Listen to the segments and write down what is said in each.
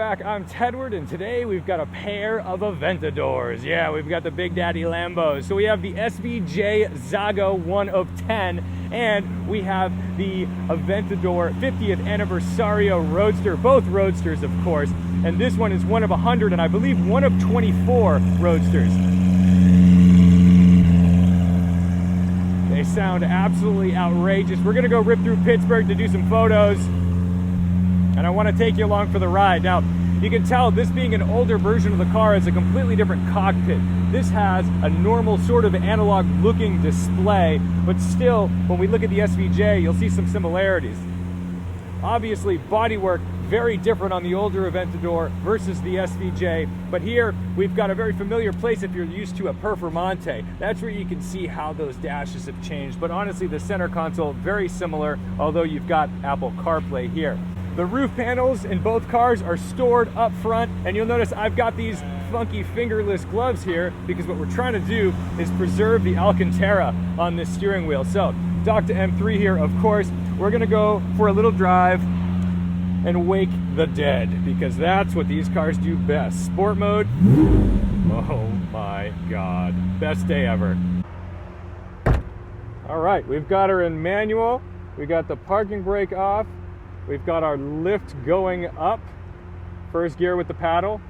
track. I'm Tedward, and today we've got a pair of Aventadors. Yeah, we've got the Big Daddy Lambos. So we have the SVJ Xago 1 of 10, and we have the Aventador 50th Anniversario Roadster, both Roadsters, of course. And this one is 1 of 100, and I believe 1 of 24 Roadsters. They sound absolutely outrageous. We're gonna go rip through Pittsburgh to do some photos, and I want to take you along for the ride. Now, you can tell this being an older version of the car is a completely different cockpit. This has a normal sort of analog looking display, but still, when we look at the SVJ, you'll see some similarities. Obviously, bodywork very different on the older Aventador versus the SVJ, but here we've got a very familiar place if you're used to a Performante. That's where you can see how those dashes have changed, but honestly, the center console, very similar, although you've got Apple CarPlay here. The roof panels in both cars are stored up front, and you'll notice I've got these funky fingerless gloves here because what we're trying to do is preserve the Alcantara on this steering wheel. So, Dr. M3 here, of course. We're gonna go for a little drive and wake the dead, because that's what these cars do best. Sport mode, oh my God, best day ever. All right, we've got her in manual. We got the parking brake off. We've got our lift going up. First gear with the paddle.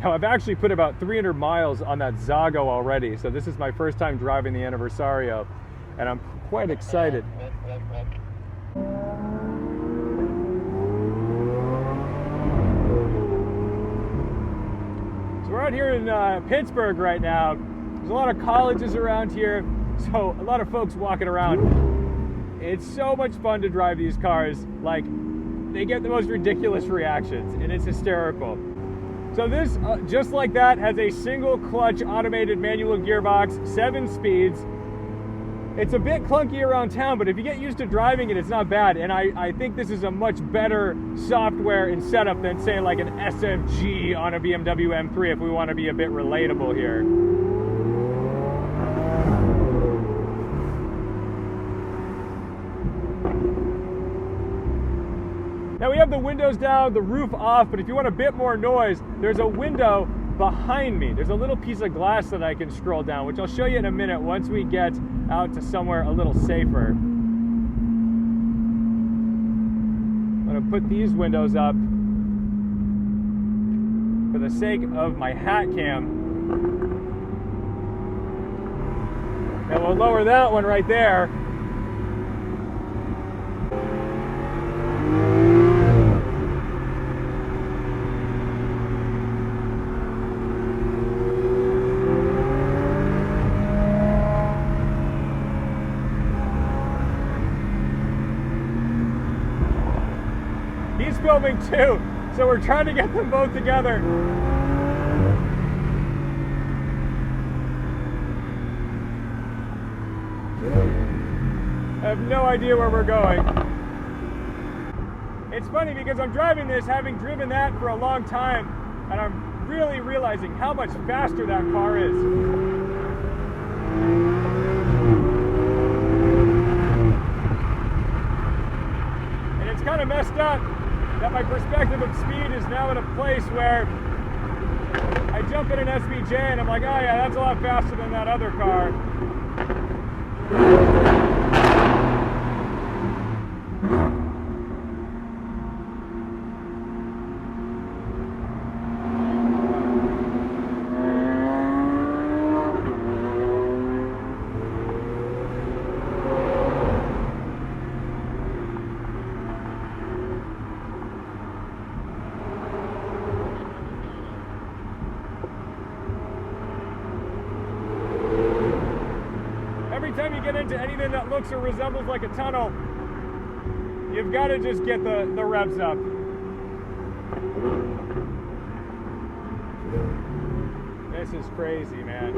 Now, I've actually put about 300 miles on that Xago already, so this is my first time driving the Anniversario, and I'm quite excited. So we're out here in Pittsburgh right now. There's a lot of colleges around here, so a lot of folks walking around. It's so much fun to drive these cars. Like, they get the most ridiculous reactions, and it's hysterical. So this, just like that, has a single clutch automated manual gearbox, 7 speeds. It's a bit clunky around town, but if you get used to driving it, it's not bad. And I think this is a much better software and setup than, say, like an SFG on a BMW M3, if we want to be a bit relatable here. Now we have the windows down, the roof off, but if you want a bit more noise, there's a window behind me. There's a little piece of glass that I can scroll down, which I'll show you in a minute once we get out to somewhere a little safer. I'm gonna put these windows up for the sake of my hat cam. And we'll lower that one right there. He's filming too, so we're trying to get them both together. I have no idea where we're going. It's funny because I'm driving this having driven that for a long time, and I'm really realizing how much faster that car is. And it's kind of messed up that my perspective of speed is now at a place where I jump in an SVJ and I'm like, oh yeah, that's a lot faster than that other car. Every time you get into anything that looks or resembles like a tunnel, you've got to just get the revs up. This is crazy, man.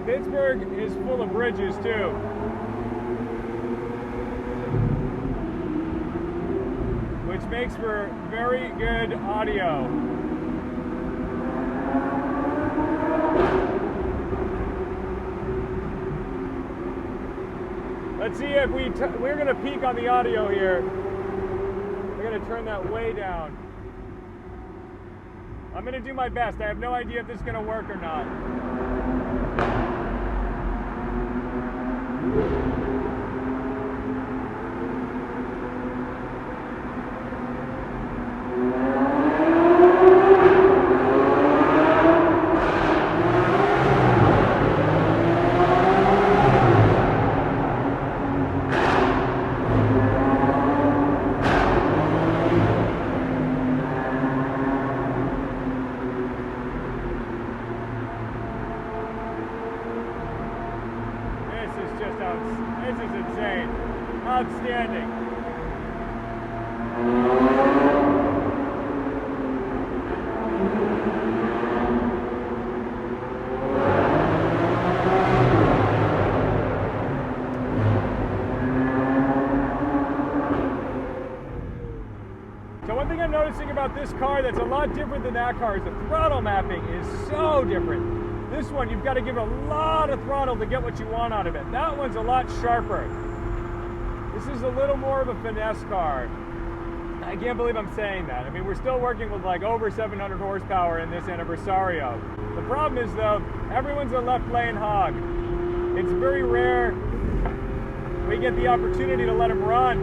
Pittsburgh is full of bridges too. Which makes for very good audio. Let's see if we're gonna peak on the audio here. We're gonna turn that way down. I'm gonna do my best. I have no idea if this is gonna work or not. This is insane. Outstanding. So one thing I'm noticing about this car that's a lot different than that car is the throttle mapping is so different. This one, you've got to give a lot of throttle to get what you want out of it. That one's a lot sharper. This is a little more of a finesse car. I can't believe I'm saying that. I mean, we're still working with like over 700 horsepower in this Anniversario. The problem is though, everyone's a left lane hog. It's very rare we get the opportunity to let them run.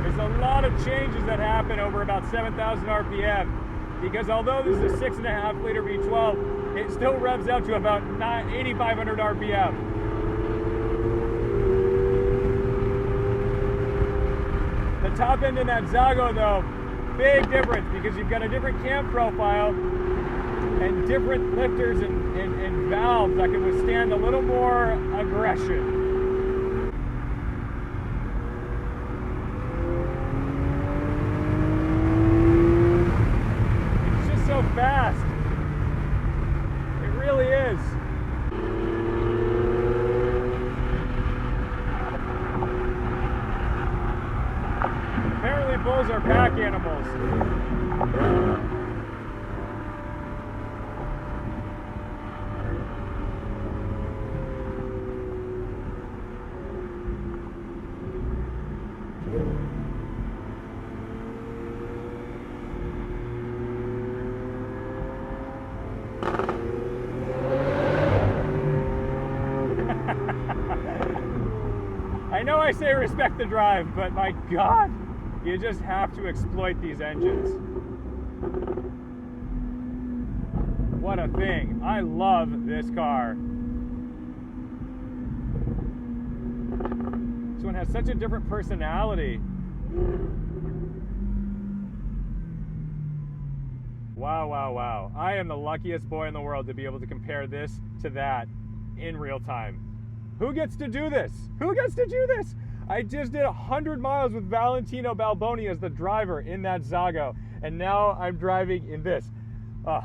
There's a lot of changes that happen over about 7,000 RPM. Because although this is a 6.5 liter V12, it still revs out to about 8,500 RPM. The top end in that Xago though, big difference because you've got a different cam profile and different lifters and valves that can withstand a little more aggression. Fast. It really is. Apparently bulls are pack animals. I know I say respect the drive, but my God, you just have to exploit these engines. What a thing. I love this car. This one has such a different personality. Wow, wow, wow. I am the luckiest boy in the world to be able to compare this to that in real time. Who gets to do this? Who gets to do this? I just did 100 miles with Valentino Balboni as the driver in that Xago, and now I'm driving in this. Oh.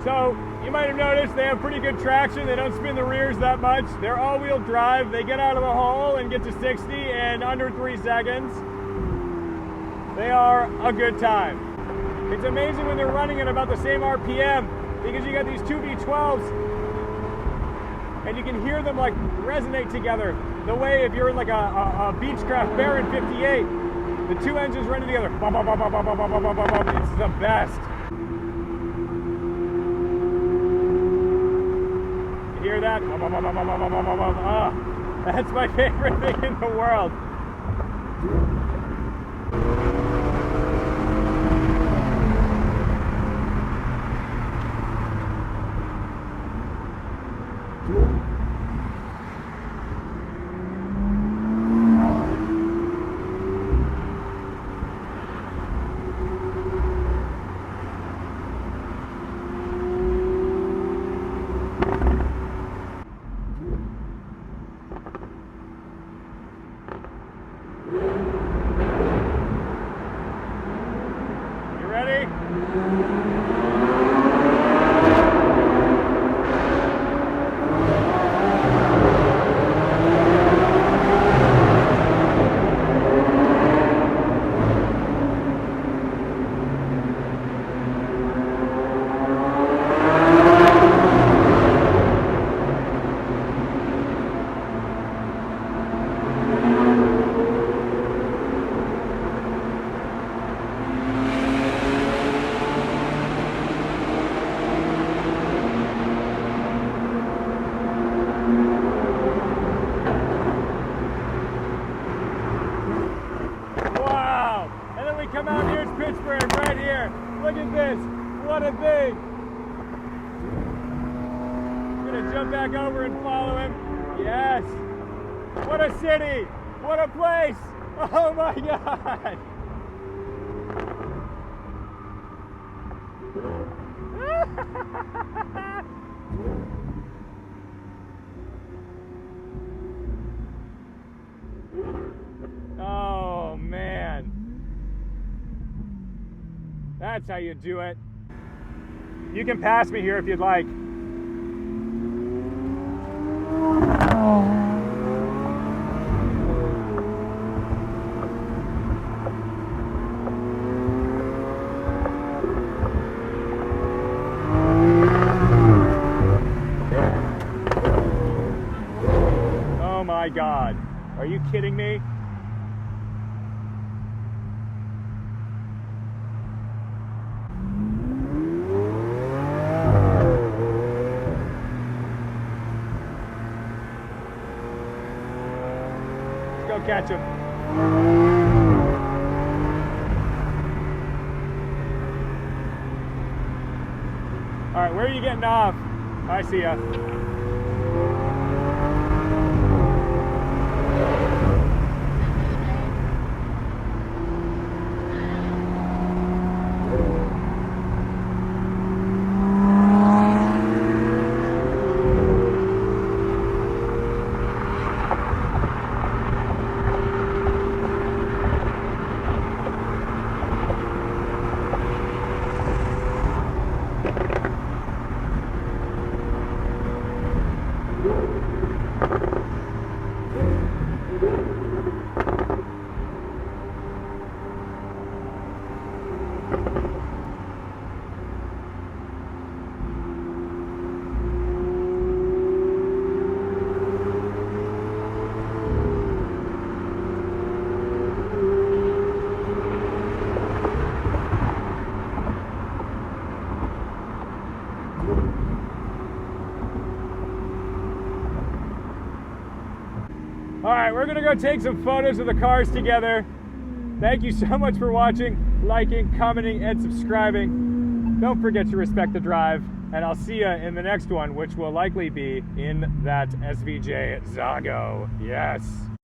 So, you might have noticed they have pretty good traction. They don't spin the rears that much. They're all-wheel drive. They get out of the hole and get to 60 in under 3 seconds. They are a good time. It's amazing when they're running at about the same RPM because you got these two V12s and you can hear them like resonate together. The way if you're in like a Beechcraft Baron 58, the two engines running together. It's the best. Hear that? Oh, that's my favorite thing in the world. over and follow him. Yes. What a city. What a place. Oh my God. Oh man. That's how you do it. You can pass me here if you'd like. Oh my God. Are you kidding me? Catch him. All right, where are you getting off? I see ya. All right, we're gonna go take some photos of the cars together. Thank you so much for watching, liking, commenting, and subscribing. Don't forget to respect the drive, and I'll see you in the next one, which will likely be in that SVJ Xago. Yes.